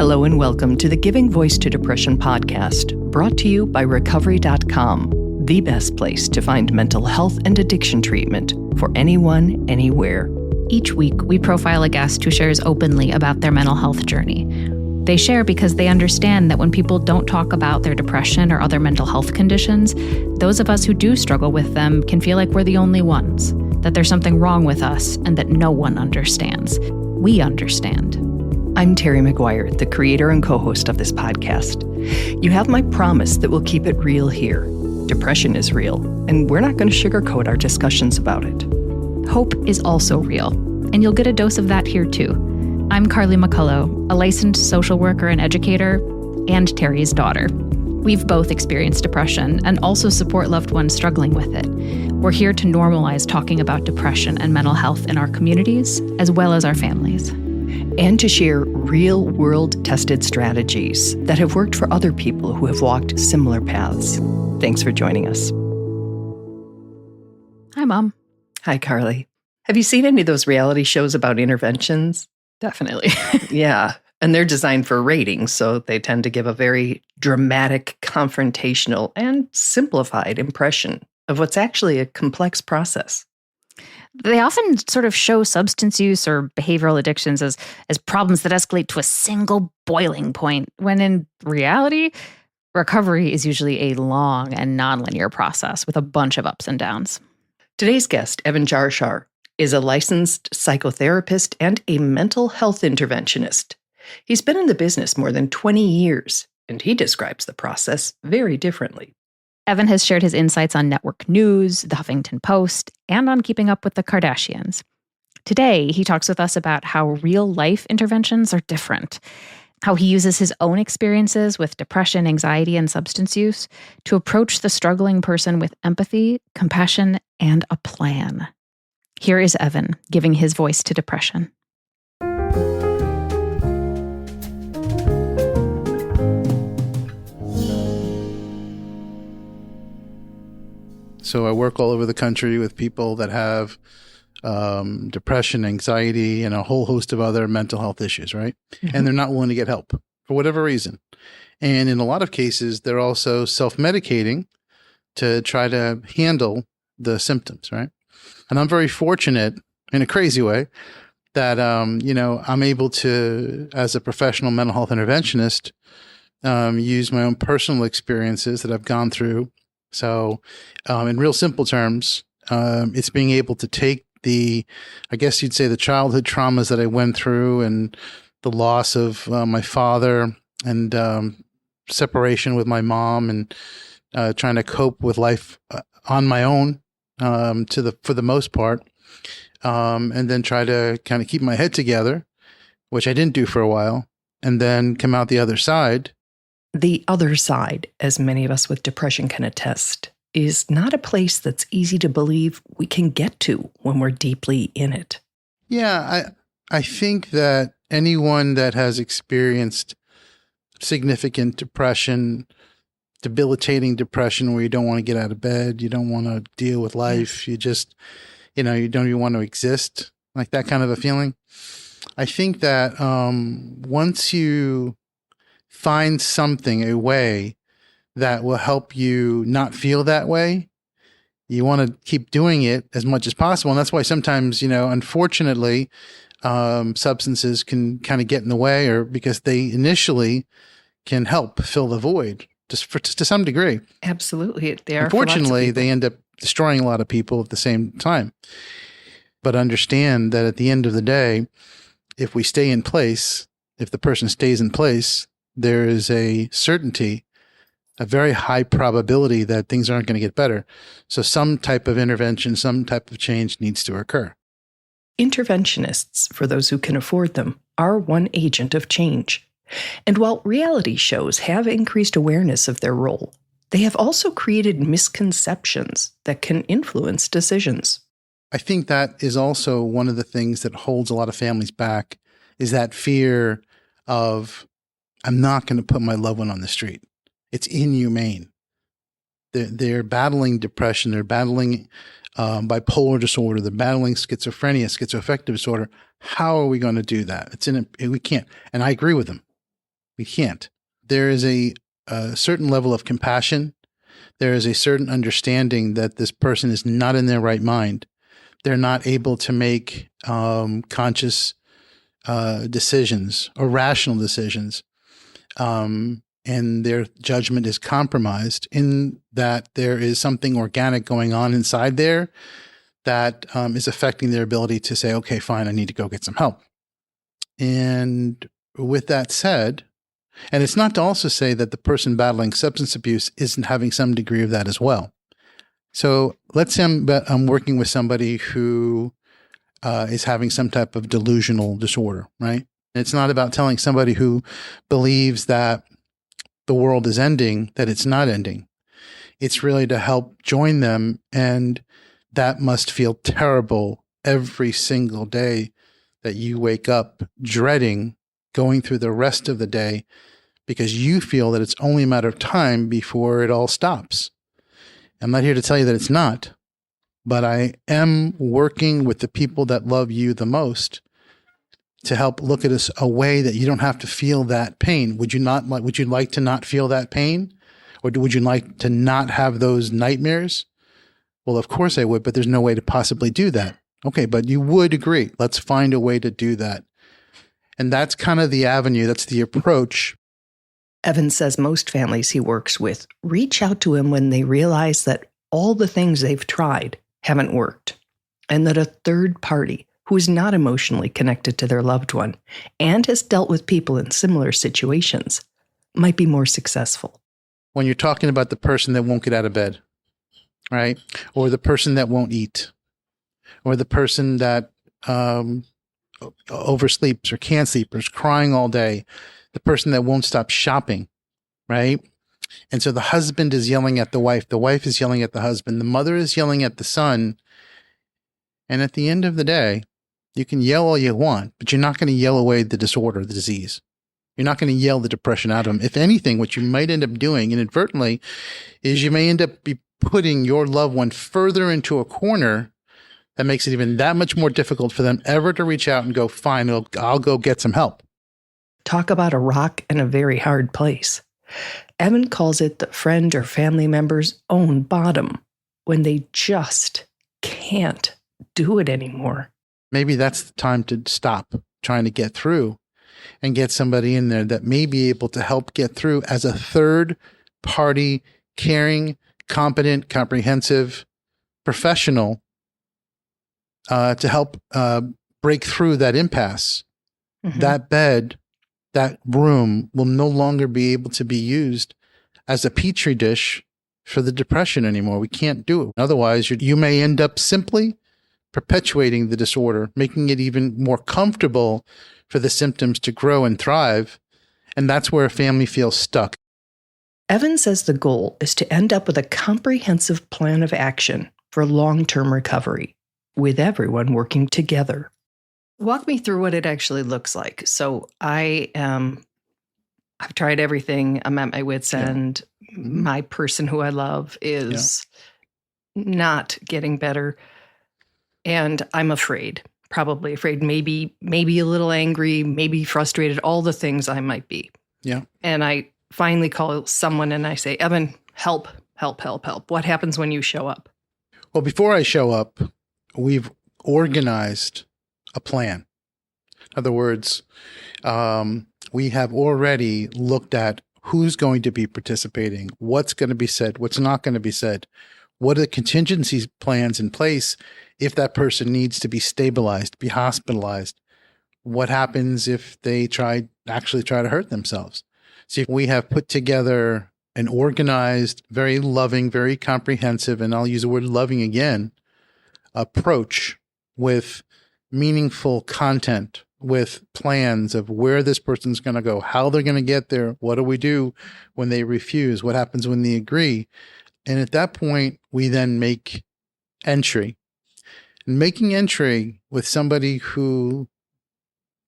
Hello and welcome to the Giving Voice to Depression podcast, brought to you by Recovery.com, the best place to find mental health and addiction treatment for anyone, anywhere. Each week, we profile a guest who shares openly about their mental health journey. They share because they understand that when people don't talk about their depression or other mental health conditions, those of us who do struggle with them can feel like we're the only ones, that there's something wrong with us, and that no one understands. We understand. I'm Terry McGuire, the creator and co-host of this podcast. You have my promise that we'll keep it real here. Depression is real, and we're not going to sugarcoat our discussions about it. Hope is also real, and you'll get a dose of that here too. I'm Carly McCullough, a licensed social worker and educator, and Terry's daughter. We've both experienced depression and also support loved ones struggling with it. We're here to normalize talking about depression and mental health in our communities, as well as our families. And to share real-world tested strategies that have worked for other people who have walked similar paths. Thanks for joining us. Hi, Mom. Hi, Carly. Have you seen any of those reality shows about interventions? Definitely. Yeah, and they're designed for ratings, so they tend to give a very dramatic, confrontational, and simplified impression of what's actually a complex process. They often sort of show substance use or behavioral addictions as problems that escalate to a single boiling point, when in reality, recovery is usually a long and nonlinear process with a bunch of ups and downs. Today's guest, Evan Jarschauer, is a licensed psychotherapist and a mental health interventionist. He's been in the business more than 20 years, and he describes the process very differently. Evan has shared his insights on network news, the Huffington Post, and on keeping up with the Kardashians. Today, he talks with us about how real-life interventions are different, how he uses his own experiences with depression, anxiety, and substance use to approach the struggling person with empathy, compassion, and a plan. Here is Evan giving his voice to depression. So I work all over the country with people that have depression, anxiety, and a whole host of other mental health issues, right? Mm-hmm. And they're not willing to get help for whatever reason. And in a lot of cases, they're also self-medicating to try to handle the symptoms, right? And I'm very fortunate in a crazy way that, I'm able to, as a professional mental health interventionist, use my own personal experiences that I've gone through. So in real simple terms, it's being able to take the childhood traumas that I went through and the loss of my father and separation with my mom and trying to cope with life on my own for the most part, and then try to kind of keep my head together, which I didn't do for a while, and then come out the other side. The other side, as many of us with depression can attest, is not a place that's easy to believe we can get to when we're deeply in it. Yeah, I think that anyone that has experienced significant depression, debilitating depression where you don't want to get out of bed, you don't want to deal with life, you just, you don't even want to exist, like that kind of a feeling. I think that once you find something, a way that will help you not feel that way, you want to keep doing it as much as possible. And that's why sometimes, unfortunately, substances can kind of get in the way, or because they initially can help fill the void to some degree. Absolutely. They are. Unfortunately, they end up destroying a lot of people at the same time. But understand that at the end of the day, if we stay in place, if the person stays in place, there is a certainty, a very high probability that things aren't going to get better. So some type of intervention, some type of change needs to occur. Interventionists, for those who can afford them, are one agent of change. And while reality shows have increased awareness of their role, they have also created misconceptions that can influence decisions. I think that is also one of the things that holds a lot of families back, is that fear of, I'm not going to put my loved one on the street. It's inhumane. They're battling depression. They're battling bipolar disorder. They're battling schizophrenia, schizoaffective disorder. How are we going to do that? We can't. And I agree with them. We can't. There is a certain level of compassion. There is a certain understanding that this person is not in their right mind. They're not able to make conscious decisions or rational decisions. And their judgment is compromised in that there is something organic going on inside there that is affecting their ability to say, okay, fine, I need to go get some help. And with that said, and it's not to also say that the person battling substance abuse isn't having some degree of that as well. So let's say I'm working with somebody who is having some type of delusional disorder, right? It's not about telling somebody who believes that the world is ending, that it's not ending. It's really to help join them. And that must feel terrible every single day that you wake up dreading going through the rest of the day because you feel that it's only a matter of time before it all stops. I'm not here to tell you that it's not, but I am working with the people that love you the most to help look at a way that you don't have to feel that pain. Would you like to not feel that pain? Or would you like to not have those nightmares? Well, of course I would, but there's no way to possibly do that. Okay, but you would agree. Let's find a way to do that. And that's kind of the avenue. That's the approach. Evan says most families he works with reach out to him when they realize that all the things they've tried haven't worked, and that a third party who is not emotionally connected to their loved one and has dealt with people in similar situations might be more successful. When you're talking about the person that won't get out of bed, right? Or the person that won't eat, or the person that oversleeps or can't sleep or is crying all day, the person that won't stop shopping, right? And so the husband is yelling at the wife is yelling at the husband, the mother is yelling at the son. And at the end of the day, you can yell all you want, but you're not going to yell away the disorder, the disease. You're not going to yell the depression out of them. If anything, what you might end up doing inadvertently is you may end up be putting your loved one further into a corner that makes it even that much more difficult for them ever to reach out and go, fine, I'll go get some help. Talk about a rock in a very hard place. Evan calls it the friend or family member's own bottom when they just can't do it anymore. Maybe that's the time to stop trying to get through and get somebody in there that may be able to help get through as a third party, caring, competent, comprehensive professional to help break through that impasse. Mm-hmm. That bed, that room will no longer be able to be used as a Petri dish for the depression anymore. We can't do it. Otherwise, you may end up simply perpetuating the disorder, making it even more comfortable for the symptoms to grow and thrive. And that's where a family feels stuck. Evan says the goal is to end up with a comprehensive plan of action for long-term recovery, with everyone working together. Walk me through what it actually looks like. So I've tried everything. I'm at my wit's end. My person who I love is not getting better. And I'm afraid, probably afraid, maybe a little angry, maybe frustrated, all the things I might be. Yeah. And I finally call someone and I say, Evan, help. What happens when you show up? Well, before I show up, we've organized a plan. In other words, we have already looked at who's going to be participating, what's going to be said, what's not going to be said, what are the contingency plans in place if that person needs to be stabilized, be hospitalized, what happens if they actually try to hurt themselves. So we have put together an organized, very loving, very comprehensive, and I'll use the word loving again, approach with meaningful content, with plans of where this person's going to go, how they're going to get there, what do we do when they refuse, what happens when they agree. And at that point, we then make entry. And making entry with somebody who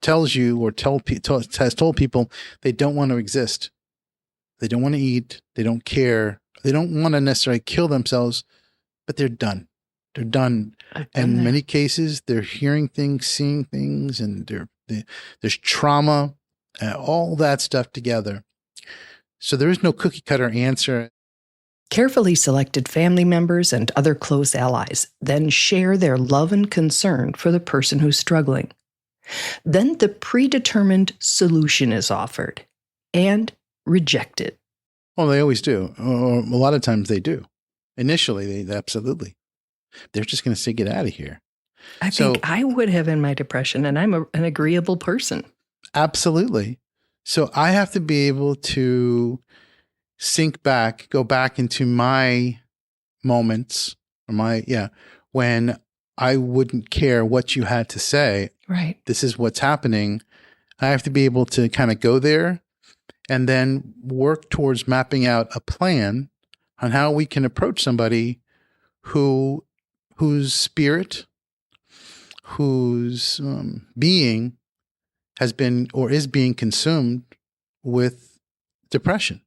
tells you or has told people they don't want to exist. They don't want to eat. They don't care. They don't want to necessarily kill themselves, but they're done. They're done. And in many cases, they're hearing things, seeing things, and there's trauma. all that stuff together. So there is no cookie cutter answer. Carefully selected family members and other close allies then share their love and concern for the person who's struggling. Then the predetermined solution is offered and rejected. Well, they always do. Or a lot of times they do. Initially, they absolutely. They're just going to say, get out of here. I think I would have in my depression, and I'm an agreeable person. Absolutely. So I have to be able to sink back, go back into my moments, or when I wouldn't care what you had to say. Right. This is what's happening. I have to be able to kind of go there and then work towards mapping out a plan on how we can approach somebody whose spirit, whose being has been or is being consumed with depression.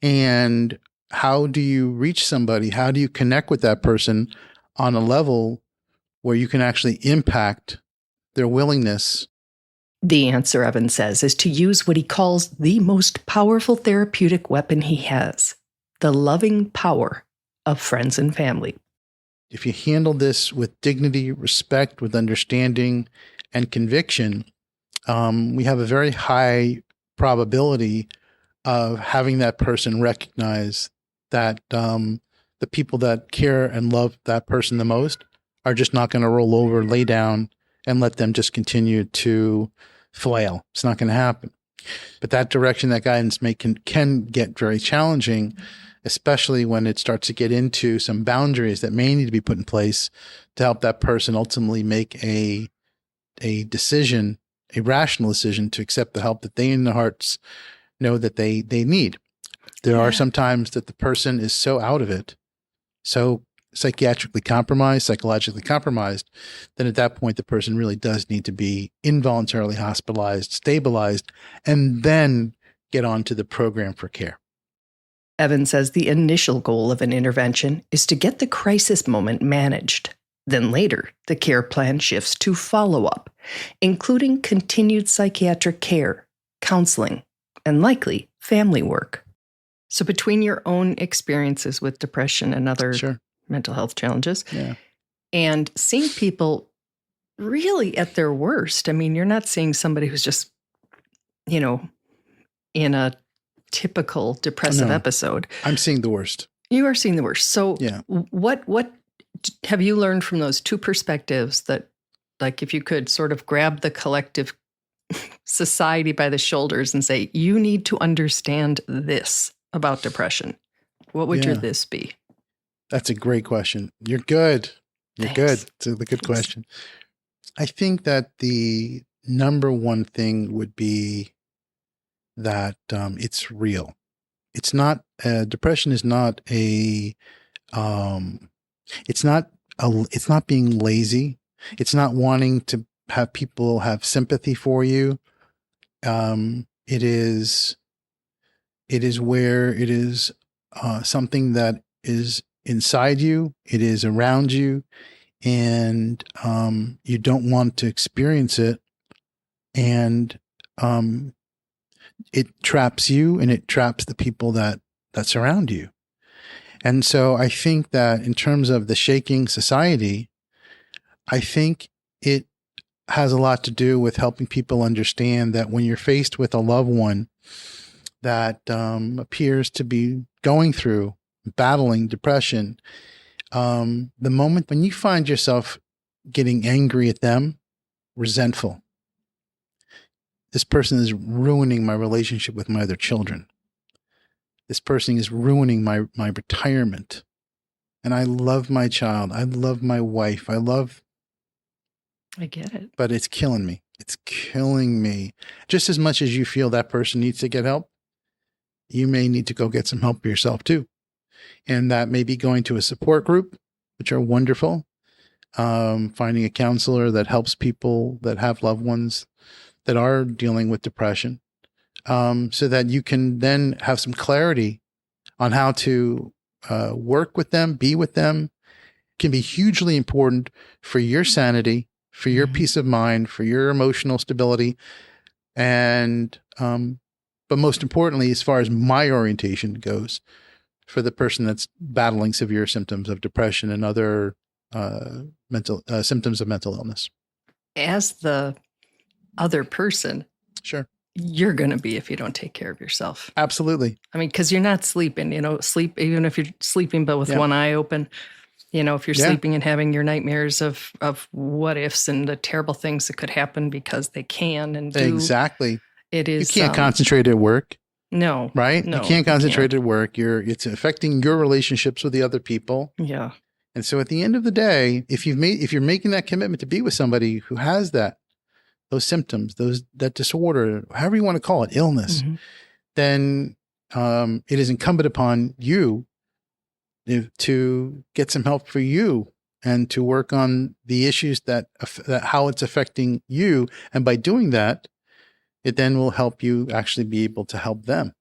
And how do you reach somebody? How do you connect with that person on a level where you can actually impact their willingness? The answer, Evan says, is to use what he calls the most powerful therapeutic weapon he has, the loving power of friends and family. If you handle this with dignity, respect, with understanding and conviction, we have a very high probability of having that person recognize that the people that care and love that person the most are just not going to roll over, lay down, and let them just continue to flail. It's not going to happen. But that direction, that guidance can get very challenging, especially when it starts to get into some boundaries that may need to be put in place to help that person ultimately make a decision, a rational decision to accept the help that they in their hearts know that they need. There are some times that the person is so out of it, so psychiatrically compromised, psychologically compromised, then at that point, the person really does need to be involuntarily hospitalized, stabilized, and then get on to the program for care. Evan says the initial goal of an intervention is to get the crisis moment managed. Then later, the care plan shifts to follow-up, including continued psychiatric care, counseling, and likely family work. So between your own experiences with depression and other mental health challenges, and seeing people really at their worst, I mean, you're not seeing somebody who's just, in a typical depressive episode. I'm seeing the worst. You are seeing the worst. So what have you learned from those two perspectives that, like, if you could sort of grab the collective society by the shoulders and say, you need to understand this about depression, what would your this be? That's a great question. You're good. You're good. It's a good question. I think that the number one thing would be that it's real. It's not, depression is not it's not being lazy. It's not wanting to have people have sympathy for you. It is where it is something that is inside you. It is around you, and you don't want to experience it. And it traps you, and it traps the people that surround you. And so I think that in terms of the shaking society, I think it has a lot to do with helping people understand that when you're faced with a loved one that appears to be going through, battling depression, the moment when you find yourself getting angry at them, resentful, this person is ruining my relationship with my other children. This person is ruining my retirement. And I love my child. I love my wife. I get it. But it's killing me. It's killing me. Just as much as you feel that person needs to get help, you may need to go get some help for yourself too. And that may be going to a support group, which are wonderful. Finding a counselor that helps people that have loved ones that are dealing with depression, so that you can then have some clarity on how to work with them, be with them. Can be hugely important for your sanity, for your peace of mind, for your emotional stability. And, but most importantly, as far as my orientation goes, for the person that's battling severe symptoms of depression and other mental symptoms of mental illness. As the other person, Sure. you're going to be if you don't take care of yourself. Absolutely. I mean, because you're not sleeping, sleep, even if you're sleeping, but with one eye open, if you're sleeping and having your nightmares of what ifs and the terrible things that could happen because they can and do. Exactly. It is. You can't concentrate at work. No. Right? No, you can't concentrate at work. It's affecting your relationships with the other people. Yeah. And so at the end of the day, if you're making that commitment to be with somebody who has those symptoms, that disorder, however you want to call it, illness, then it is incumbent upon you to get some help for you and to work on the issues that how it's affecting you. And by doing that, it then will help you actually be able to help them.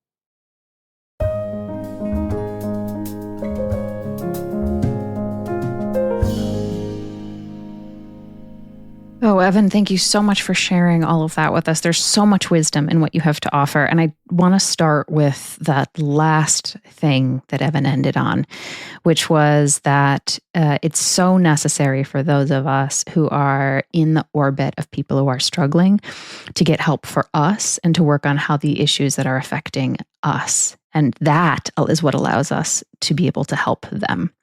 Oh, Evan, thank you so much for sharing all of that with us. There's so much wisdom in what you have to offer. And I want to start with that last thing that Evan ended on, which was that it's so necessary for those of us who are in the orbit of people who are struggling to get help for us and to work on how the issues that are affecting us. And that is what allows us to be able to help them.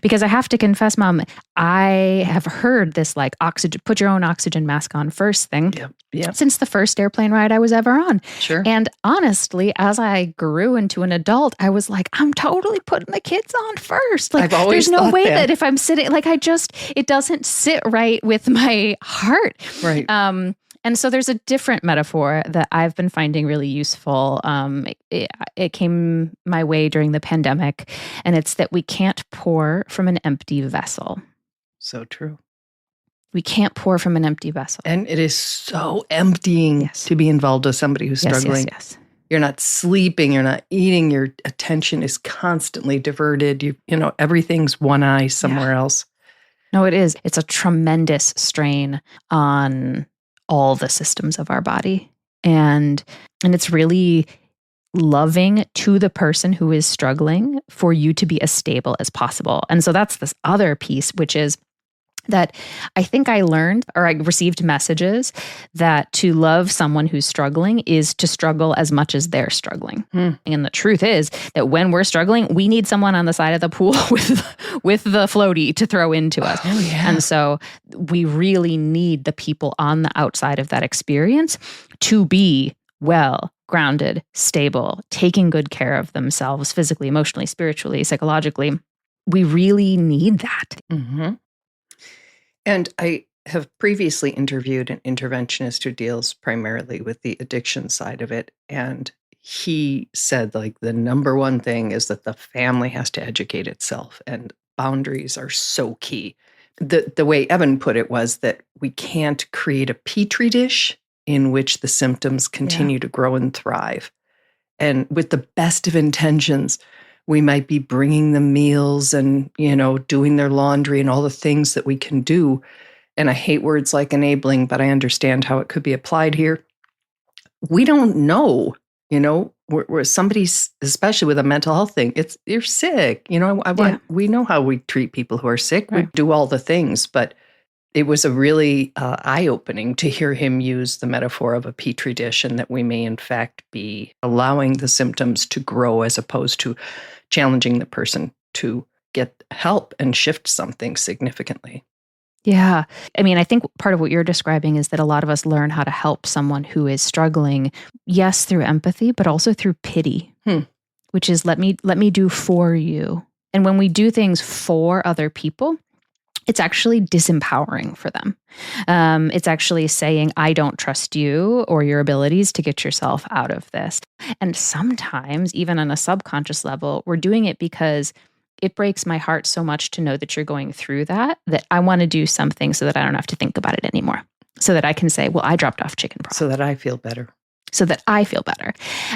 Because I have to confess, Mom, I have heard this oxygen, put your own oxygen mask on first thing since the first airplane ride I was ever on. Sure. And honestly, as I grew into an adult, I was like, I'm totally putting the kids on first. I've always there's no way that if I'm sitting, it doesn't sit right with my heart. Right. And so there's a different metaphor that I've been finding really useful. It came my way during the pandemic, and it's that we can't pour from an empty vessel. So true. We can't pour from an empty vessel. And it is so emptying to be involved with somebody who's struggling. Yes. You're not sleeping, you're not eating, your attention is constantly diverted. Everything's one eye somewhere else. No, it is. It's a tremendous strain on all the systems of our body. And it's really loving to the person who is struggling for you to be as stable as possible. And so that's this other piece, which is that I think I learned, or I received messages that to love someone who's struggling is to struggle as much as they're struggling. And the truth is that when we're struggling, we need someone on the side of the pool with the floaty to throw into us. Oh, yeah. And so we really need the people on the outside of that experience to be well, grounded, stable, taking good care of themselves physically, emotionally, spiritually, psychologically. We really need that. Mm-hmm. And I have previously interviewed an interventionist who deals primarily with the addiction side of it. And he said, the number one thing is that the family has to educate itself, and boundaries are so key. The way Evan put it was that we can't create a Petri dish in which the symptoms continue to grow and thrive. And with the best of intentions, we might be bringing them meals and, doing their laundry and all the things that we can do. And I hate words like enabling, but I understand how it could be applied here. We don't know, where somebody's, especially with a mental health thing, you're sick. We know how we treat people who are sick. Right. We do all the things, but it was a really eye-opening to hear him use the metaphor of a Petri dish, and that we may in fact be allowing the symptoms to grow as opposed to challenging the person to get help and shift something significantly. Yeah. I mean, I think part of what you're describing is that a lot of us learn how to help someone who is struggling, yes, through empathy, but also through pity, which is let me do for you. And when we do things for other people, it's actually disempowering for them. It's actually saying, I don't trust you or your abilities to get yourself out of this. And sometimes, even on a subconscious level, we're doing it because it breaks my heart so much to know that you're going through that I want to do something so that I don't have to think about it anymore. So that I can say, well, I dropped off chicken broth. So that I feel better.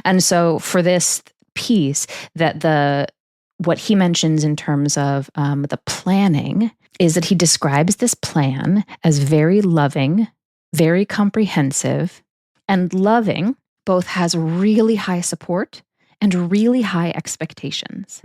And so for this piece, that what he mentions in terms of the planning is that he describes this plan as very loving, very comprehensive, And loving both has really high support and really high expectations.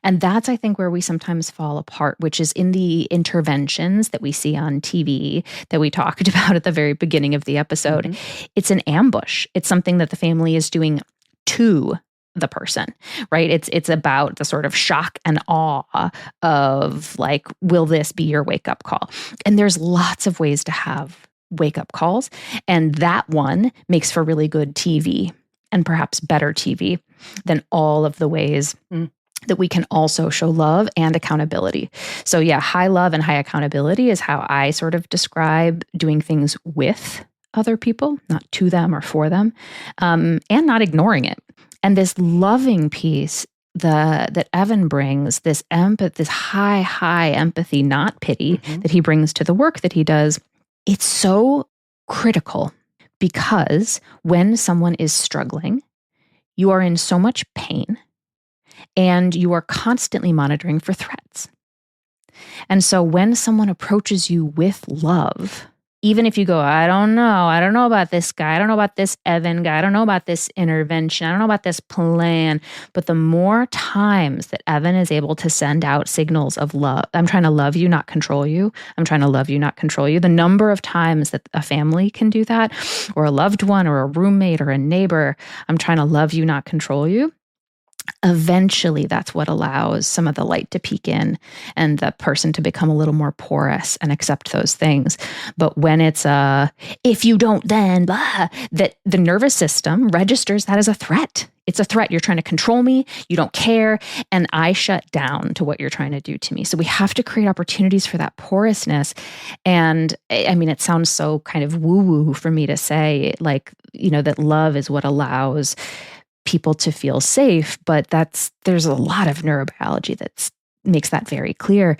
And that's, I think, where we sometimes fall apart, which is in the interventions that we see on TV that we talked about at the very beginning of the episode. It's an ambush. It's something that the family is doing to the person, right? It's about the sort of shock and awe of like, will this be your wake-up call? And there's lots of ways to have wake-up calls. And that one makes for really good TV, and perhaps better TV than all of the ways that we can also show love and accountability. So yeah, high love and high accountability is how I sort of describe doing things with other people, not to them or for them, and not ignoring it. And this loving piece that Evan brings, this high empathy, not pity, that he brings to the work that he does, it's so critical. Because when someone is struggling, you are in so much pain and you are constantly monitoring for threats. And so when someone approaches you with love, even if you go, I don't know about this guy, I don't know about this Evan guy, I don't know about this intervention, I don't know about this plan, but the more times that Evan is able to send out signals of love, I'm trying to love you, not control you, I'm trying to love you, not control you, the number of times that a family can do that, or a loved one, or a roommate, or a neighbor, I'm trying to love you, not control you, eventually that's what allows some of the light to peek in and the person to become a little more porous and accept those things. But when it's if you don't, then blah, that the nervous system registers that as a threat. It's a threat. You're trying to control me. You don't care. And I shut down to what you're trying to do to me. So we have to create opportunities for that porousness. And I mean, it sounds so kind of woo-woo for me to say, like, that love is what allows people to feel safe, but there's a lot of neurobiology that makes that very clear.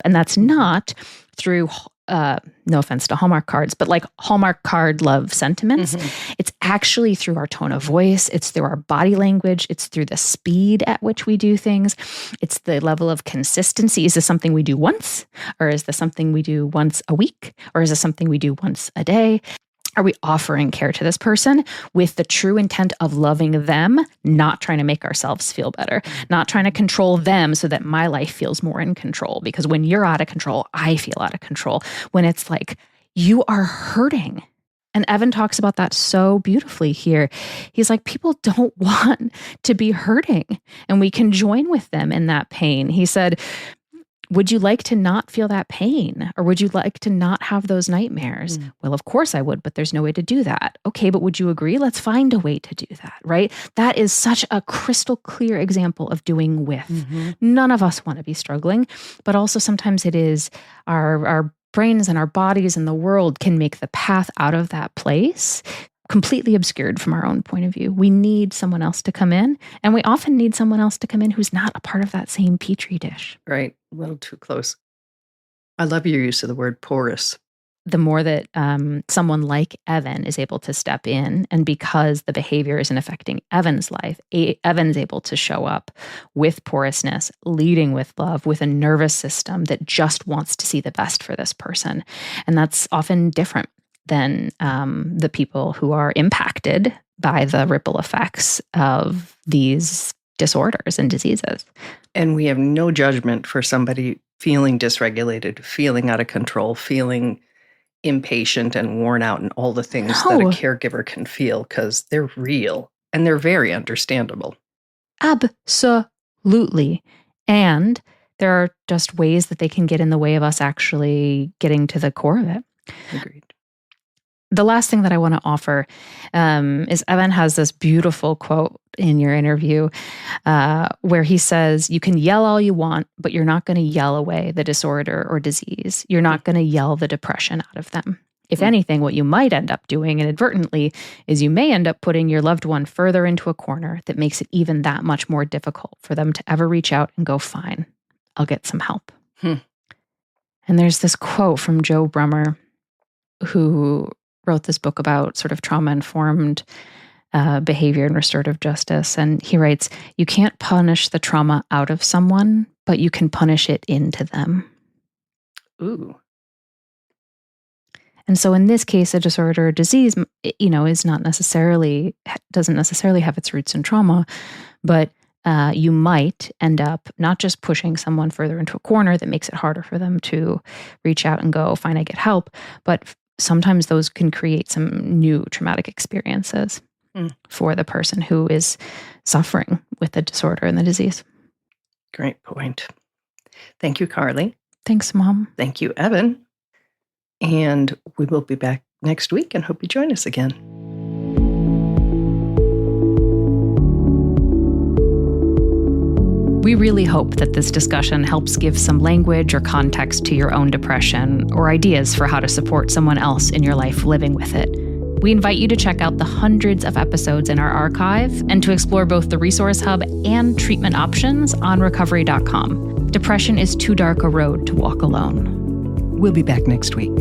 And that's not through, no offense to Hallmark cards, but like Hallmark card love sentiments. It's actually through our tone of voice. It's through our body language. It's through the speed at which we do things. It's the level of consistency. Is this something we do once? Or is this something we do once a week? Or is this something we do once a day? Are we offering care to this person with the true intent of loving them, not trying to make ourselves feel better, not trying to control them so that my life feels more in control? Because when you're out of control, I feel out of control. When it's like, you are hurting. And Evan talks about that so beautifully here. He's like, people don't want to be hurting, and we can join with them in that pain. He said, would you like to not feel that pain? Or would you like to not have those nightmares? Well, of course I would, but there's no way to do that. Okay, but would you agree? Let's find a way to do that, right? That is such a crystal clear example of doing with. None of us want to be struggling, but also sometimes it is our brains and our bodies and the world can make the path out of that place completely obscured from our own point of view. We need someone else to come in, and we often need someone else to come in who's not a part of that same Petri dish. Right. A little too close. I love your use of the word porous. The more that someone like Evan is able to step in, and because the behavior isn't affecting Evan's life, Evan's able to show up with porousness, leading with love, with a nervous system that just wants to see the best for this person. And that's often different than the people who are impacted by the ripple effects of these disorders and diseases. And we have no judgment for somebody feeling dysregulated, feeling out of control, feeling impatient and worn out, and all the things that a caregiver can feel, because they're real and they're very understandable. Absolutely. And there are just ways that they can get in the way of us actually getting to the core of it. Agreed. The last thing that I want to offer is Evan has this beautiful quote in your interview where he says, you can yell all you want, but you're not going to yell away the disorder or disease. You're not going to yell the depression out of them. If anything, what you might end up doing inadvertently is you may end up putting your loved one further into a corner that makes it even that much more difficult for them to ever reach out and go, fine, I'll get some help. And there's this quote from Joe Brummer, who wrote this book about sort of trauma-informed behavior and restorative justice. And he writes, you can't punish the trauma out of someone, but you can punish it into them. Ooh. And so in this case, a disorder or disease, doesn't necessarily have its roots in trauma, but you might end up not just pushing someone further into a corner that makes it harder for them to reach out and go, fine, I get help, but sometimes those can create some new traumatic experiences for the person who is suffering with the disorder and the disease. Great point. Thank you, Carly. Thanks, Mom. Thank you, Evan. And we will be back next week and hope you join us again. We really hope that this discussion helps give some language or context to your own depression or ideas for how to support someone else in your life living with it. We invite you to check out the hundreds of episodes in our archive and to explore both the Resource Hub and treatment options on recovery.com. Depression is too dark a road to walk alone. We'll be back next week.